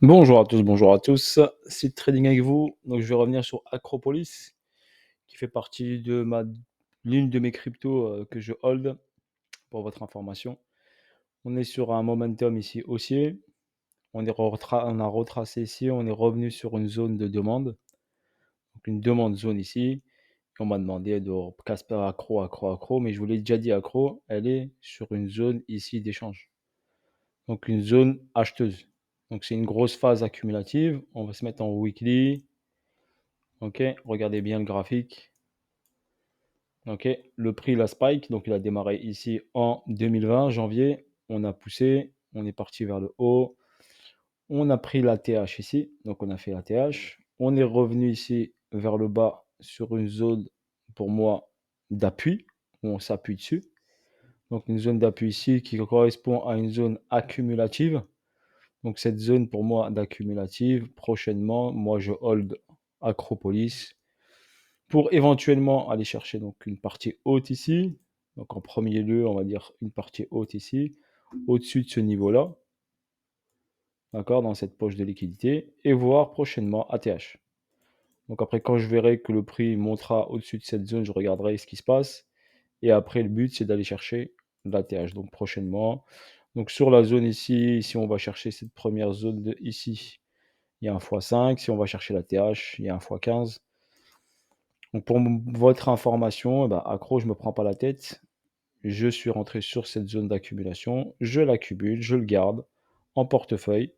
Bonjour à tous, c'est Trading avec vous. Donc je vais revenir sur Acropolis, qui fait partie de l'une de mes cryptos que je hold, pour votre information. On est sur un momentum ici haussier. On a retracé ici, on est revenu sur une zone de demande, donc une demande zone ici. On m'a demandé de Casper accro, mais je vous l'ai déjà dit, accro, elle est sur une zone ici d'échange, donc une zone acheteuse. Donc c'est une grosse phase accumulative. On va se mettre en weekly. Ok, regardez bien le graphique. Ok, le prix, la spike, donc il a démarré ici en 2020, janvier. On a poussé, on est parti vers le haut. On a pris la TH ici, donc on a fait la TH. On est revenu ici vers le bas sur une zone, pour moi, d'appui, où on s'appuie dessus. Donc une zone d'appui ici qui correspond à une zone accumulative. Donc cette zone pour moi d'accumulative, prochainement, moi je hold Acropolis pour éventuellement aller chercher donc une partie haute ici. Donc en premier lieu, on va dire une partie haute ici, au-dessus de ce niveau-là, d'accord, dans cette poche de liquidité, et voir prochainement ATH. Donc après, quand je verrai que le prix montera au-dessus de cette zone, je regarderai ce qui se passe. Et après, le but, c'est d'aller chercher l'ATH, donc prochainement. Donc sur la zone ici, si on va chercher cette première zone ici, il y a un x5. Si on va chercher l'ATH, il y a un x15. Donc pour votre information, accro, je ne me prends pas la tête. Je suis rentré sur cette zone d'accumulation, je l'accumule, je le garde en portefeuille.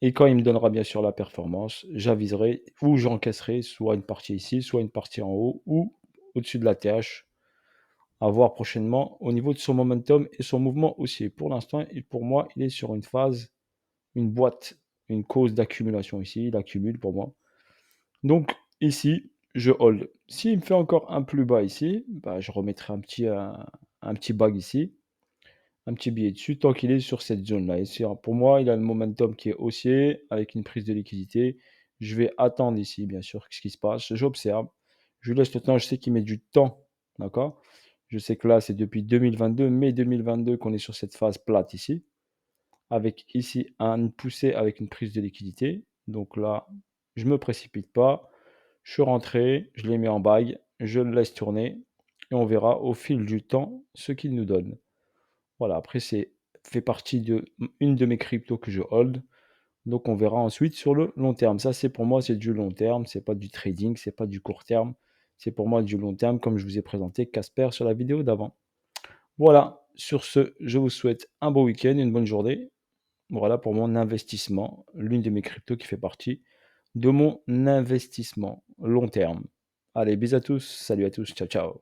Et quand il me donnera bien sûr la performance, j'aviserai ou j'encaisserai soit une partie ici, soit une partie en haut ou au-dessus de la TH. À voir prochainement au niveau de son momentum et son mouvement aussi. Pour l'instant, pour moi, il est sur une phase, une boîte, une cause d'accumulation ici. Il accumule pour moi. Donc ici, je hold. S'il me fait encore un plus bas ici, je remettrai un petit bag ici, un petit billet dessus, tant qu'il est sur cette zone-là. Et pour moi, il a le momentum qui est haussier, avec une prise de liquidité. Je vais attendre ici, bien sûr, ce qui se passe. J'observe. Je lui laisse le temps. Je sais qu'il met du temps. D'accord. Je sais que là, c'est depuis 2022, mai 2022, qu'on est sur cette phase plate ici. Avec ici une poussée avec une prise de liquidité. Donc là, je ne me précipite pas. Je suis rentré, je les mets en bail, je le laisse tourner et on verra au fil du temps ce qu'il nous donne. Voilà, après c'est fait partie de une de mes cryptos que je hold. Donc on verra ensuite sur le long terme. Ça c'est pour moi c'est du long terme, c'est pas du trading, c'est pas du court terme. C'est pour moi du long terme comme je vous ai présenté Casper sur la vidéo d'avant. Voilà, sur ce, je vous souhaite un bon week-end, une bonne journée. Voilà pour mon investissement, l'une de mes cryptos qui fait partie de mon investissement long terme. Allez, bisous à tous, salut à tous, ciao ciao.